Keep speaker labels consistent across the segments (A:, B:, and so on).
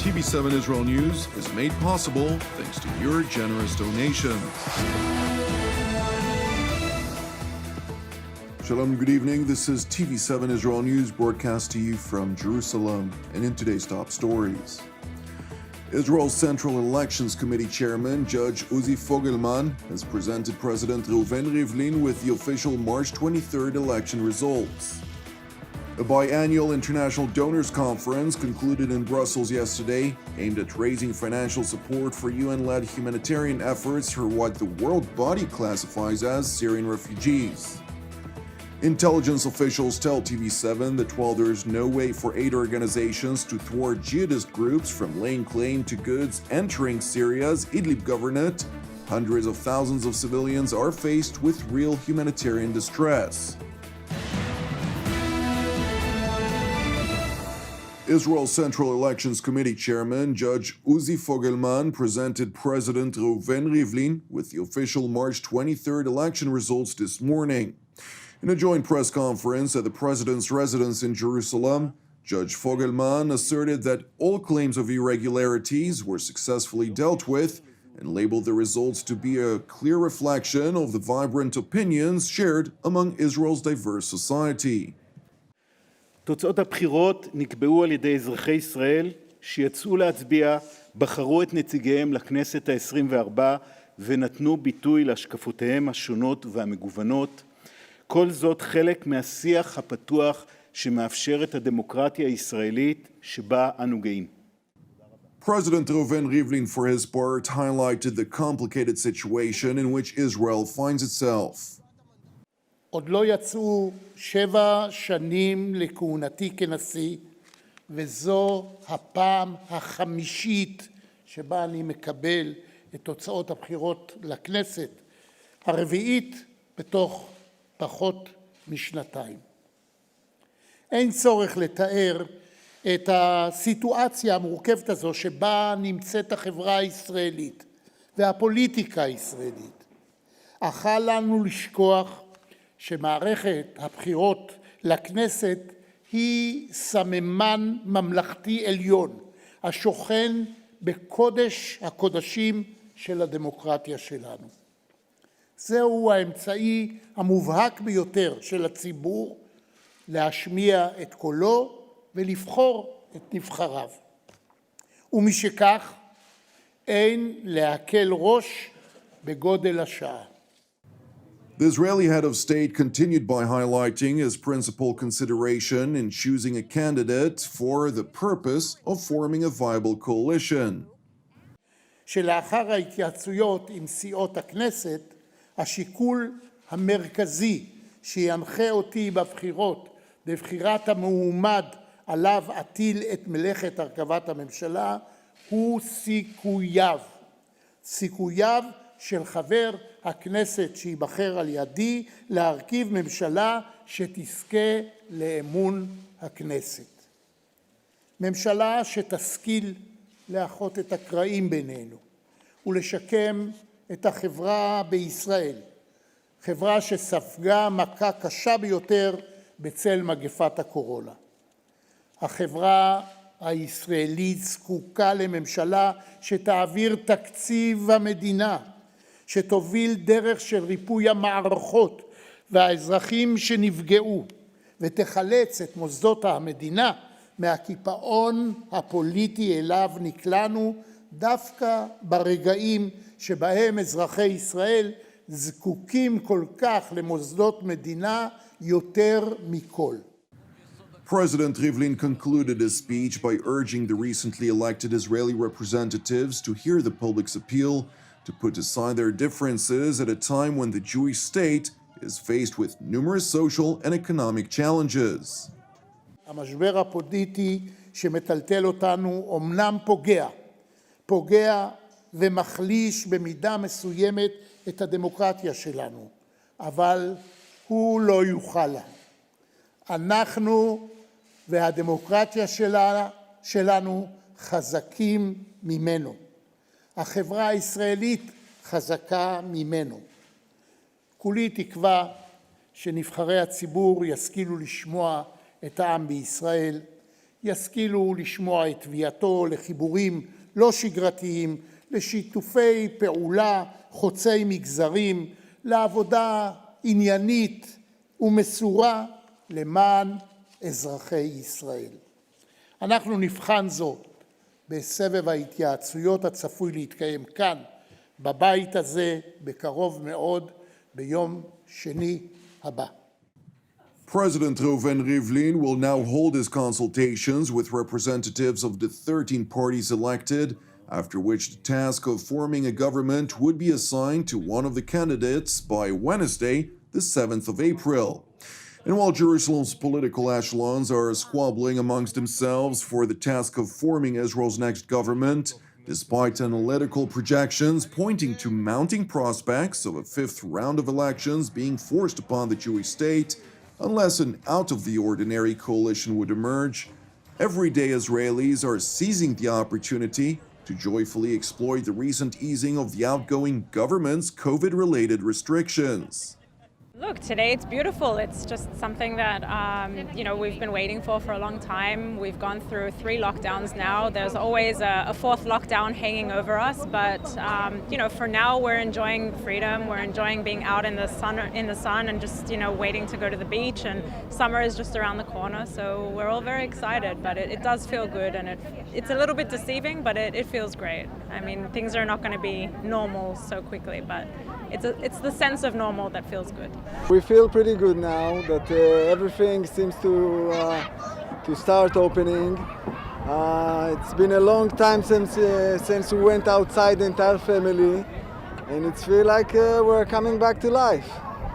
A: TV7 Israel News is made possible thanks to your generous donations. Shalom, good evening. This is TV7 Israel News broadcast to you from Jerusalem, and in today's top stories. Israel's Central Elections Committee Chairman, Judge Uzi Fogelman, has presented President Reuven Rivlin with the official March 23rd election results. A biannual international donors conference concluded in Brussels yesterday, aimed at raising financial support for UN-led humanitarian efforts for what the world body classifies as Syrian refugees. Intelligence officials tell TV7 that while there is no way for aid organizations to thwart jihadist groups from laying claim to goods entering Syria's Idlib governorate, hundreds of thousands of civilians are faced with real humanitarian distress. Israel's Central Elections Committee Chairman, Judge Uzi Fogelman, presented President Reuven Rivlin with the official March 23rd election results this morning. In a joint press conference at the president's residence in Jerusalem, Judge Fogelman asserted that all claims of irregularities were successfully dealt with and labeled the results to be a clear reflection of the vibrant opinions shared among Israel's diverse society.
B: תוצאות הבחירות נקבעו על ידי אזרחי ישראל שיצאו להצביע, בחרו את נציגיהם לכנסת ה-24 ונתנו ביטוי להשקפותיהם השונות והמגוונות. כל זאת חלק מהשיח הפתוח שמאפשר את הדמוקרטיה הישראלית שבה אנו גאים.
A: President Reuven Rivlin, for his part, highlighted the complicated situation in which Israel finds itself.
C: עוד לא יצאו 7 שנים לכהונתי כנשיא, וזו הפעם החמישית שבה אני מקבל את תוצאות הבחירות לכנסת, הרביעית בתוך פחות משנתיים. אין צורך לתאר את הסיטואציה המורכבת הזו שבה נמצאת החברה הישראלית והפוליטיקה הישראלית. אך אל לנו לשכוח שמערכת הבחירות לכנסת היא סממן ממלכתי עליון השוכן בקודש הקודשים של הדמוקרטיה שלנו. זהו האמצעי המובהק ביותר של הציבור להשמיע את קולו ולבחור את נבחריו. ומשכך אין להקל ראש בגודל השעה.
A: The Israeli head of state continued by highlighting his principal consideration in choosing a candidate for the purpose of forming a viable coalition.
C: שלאחר ההתייעצויות עם סיעות הכנסת, השיקול המרכזי שינחה אותי בבחירת המועמד עליו אטיל את מלאכת הרכבת הממשלה הוא סיכוייו של חבר הכנסת שיבחר על ידי להרכיב ממשלה שתזכה לאמון הכנסת. ממשלה שתשכיל לאחות את הקרעים בינינו ולשקם את החברה בישראל, חברה שספגה מכה קשה ביותר בצל מגפת הקורונה. החברה הישראלית זקוקה לממשלה שתעביר תקציב המדינה, שתוביל דרך של ריפוי המערכות והאזרחים שנפגעו, ותחלץ את מוסדות המדינה מהקיפאון הפוליטי אליו נקלענו דווקא ברגעים שבהם אזרחי ישראל זקוקים כל כך למוסדות מדינה יותר מכל.
A: President Rivlin concluded his speech by urging the recently elected Israeli representatives to hear the public's appeal to put aside their differences at a time when the Jewish state is faced with numerous social and economic challenges.
C: המשבר הפוליטי שמטלטל אותנו אמנם פוגע ומחליש במידה מסוימת את הדמוקרטיה שלנו, אבל הוא לא יוכל לה. אנחנו והדמוקרטיה שלנו חזקים ממנו. החברה הישראלית חזקה ממנו. כולי תקווה שנבחרי הציבור ישכילו לשמוע את העם בישראל, ישכילו לשמוע את תביעתו לחיבורים לא שגרתיים, לשיתופי פעולה חוצי מגזרים, לעבודה עניינית ומסורה למען אזרחי ישראל. אנחנו נבחן זאת בסבב ההתייעצויות הצפוי להתקיים כאן, בבית הזה, בקרוב מאוד, ביום שני הבא.
A: President Reuven Rivlin will now hold his consultations with representatives of the 13 parties elected, after which the task of forming a government would be assigned to one of the candidates by Wednesday, the 7th of April. And while Jerusalem's political echelons are squabbling amongst themselves for the task of forming Israel's next government, despite analytical projections pointing to mounting prospects of a fifth round of elections being forced upon the Jewish state, unless an out-of-the-ordinary coalition would emerge, everyday Israelis are seizing the opportunity to joyfully exploit the recent easing of the outgoing government's COVID-related restrictions.
D: Look, today it's beautiful. It's just something that, we've been waiting for a long time. We've gone through 3 lockdowns now. There's always a 4th lockdown hanging over us. But, for now, we're enjoying freedom. We're enjoying being out in the sun and just, waiting to go to the beach. And summer is just around the corner. So we're all very excited. But it does feel good. And it's a little bit deceiving, but it feels great. I mean, things are not going to be normal so quickly. But it's the sense of normal that feels good.
E: We feel pretty good now that everything seems to start opening. It's been a long time since we went outside the entire family, and it feels like we're coming back to life.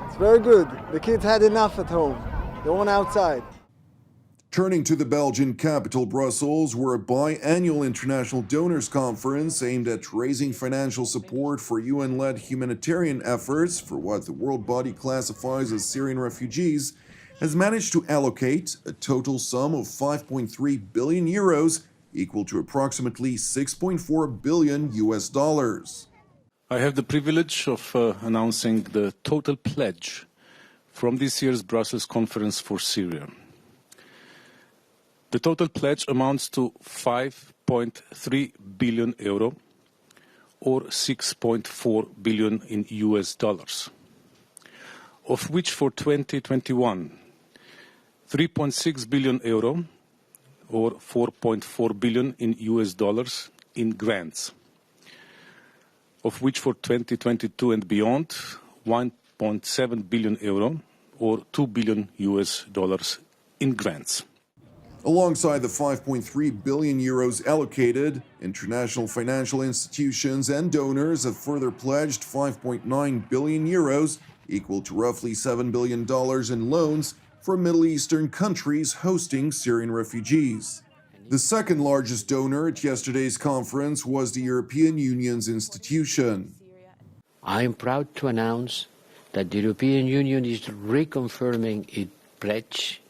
E: It's very good. The kids had enough at home. They want outside.
A: Turning to the Belgian capital, Brussels, where a biannual international donors conference aimed at raising financial support for UN-led humanitarian efforts for what the world body classifies as Syrian refugees has managed to allocate a total sum of 5.3 billion euros, equal to approximately 6.4 billion US dollars.
F: I have the privilege of announcing the total pledge from this year's Brussels conference for Syria. The total pledge amounts to 5.3 billion euro, or 6.4 billion in US dollars, of which for 2021, 3.6 billion euro, or 4.4 billion in US dollars in grants, of which for 2022 and beyond, 1.7 billion euro, or 2 billion US dollars in grants.
A: Alongside the 5.3 billion euros allocated, international financial institutions and donors have further pledged 5.9 billion euros, equal to roughly $7 billion in loans for Middle Eastern countries hosting Syrian refugees. The second largest donor at yesterday's conference was the European Union's institution.
G: I am proud to announce that the European Union is reconfirming its pledge,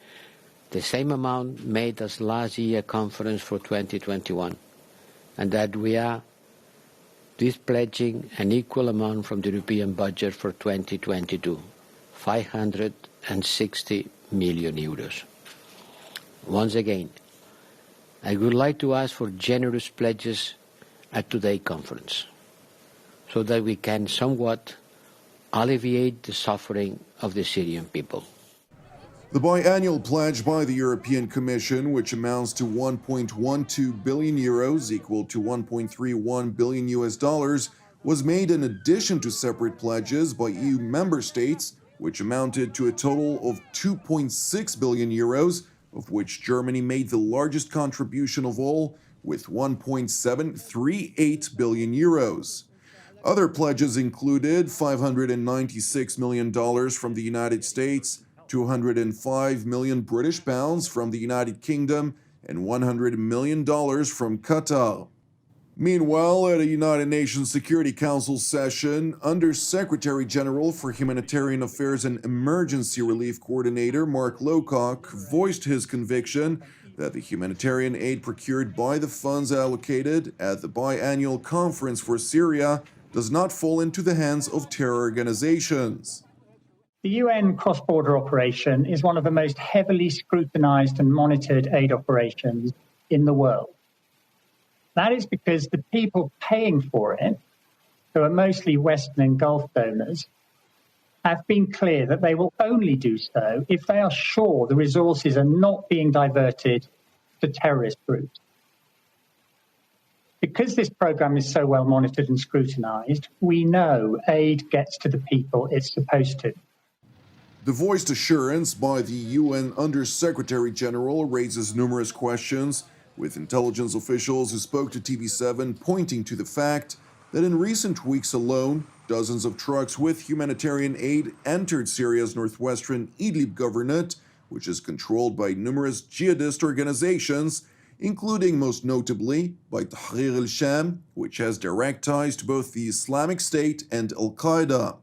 G: the same amount made as last year's conference for 2021, and that we are displedging an equal amount from the European budget for 2022, 560 million euros. Once again, I would like to ask for generous pledges at today's conference, so that we can somewhat alleviate the suffering of the Syrian people.
A: The biannual pledge by the European Commission, which amounts to 1.12 billion euros, equal to 1.31 billion US dollars, was made in addition to separate pledges by EU member states, which amounted to a total of 2.6 billion euros, of which Germany made the largest contribution of all, with 1.738 billion euros. Other pledges included $596 million from the United States, 205 million British pounds from the United Kingdom, and $100 million from Qatar. Meanwhile, at a United Nations Security Council session, Under-Secretary General for Humanitarian Affairs and Emergency Relief Coordinator Mark Lowcock voiced his conviction that the humanitarian aid procured by the funds allocated at the biannual conference for Syria does not fall into the hands of terror organizations.
H: The UN cross-border operation is one of the most heavily scrutinized and monitored aid operations in the world. That is because the people paying for it, who are mostly Western and Gulf donors, have been clear that they will only do so if they are sure the resources are not being diverted to terrorist groups. Because this program is so well monitored and scrutinized, we know aid gets to the people it's supposed to.
A: The voiced assurance by the UN Under-Secretary General raises numerous questions, with intelligence officials who spoke to TV7 pointing to the fact that in recent weeks alone, dozens of trucks with humanitarian aid entered Syria's northwestern Idlib governorate, which is controlled by numerous jihadist organizations, including most notably by Tahrir al-Sham, which has direct ties to both the Islamic State and Al-Qaeda.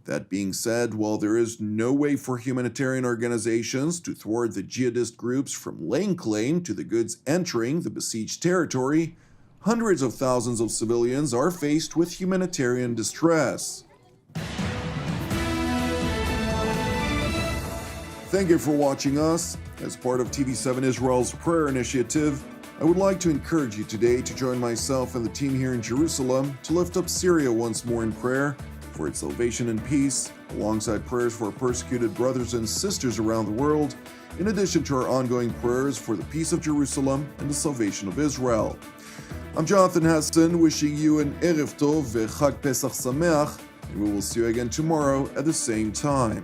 A: That being said, while there is no way for humanitarian organizations to thwart the jihadist groups from laying claim to the goods entering the besieged territory, hundreds of thousands of civilians are faced with humanitarian distress. Thank you for watching us. As part of TV7 Israel's prayer initiative, I would like to encourage you today to join myself and the team here in Jerusalem to lift up Syria once more in prayer for its salvation and peace, alongside prayers for persecuted brothers and sisters around the world, in addition to our ongoing prayers for the peace of Jerusalem and the salvation of Israel. I'm Jonathan Heston, wishing you an Erev Tov v'Chag Pesach Sameach, and we will see you again tomorrow at the same time.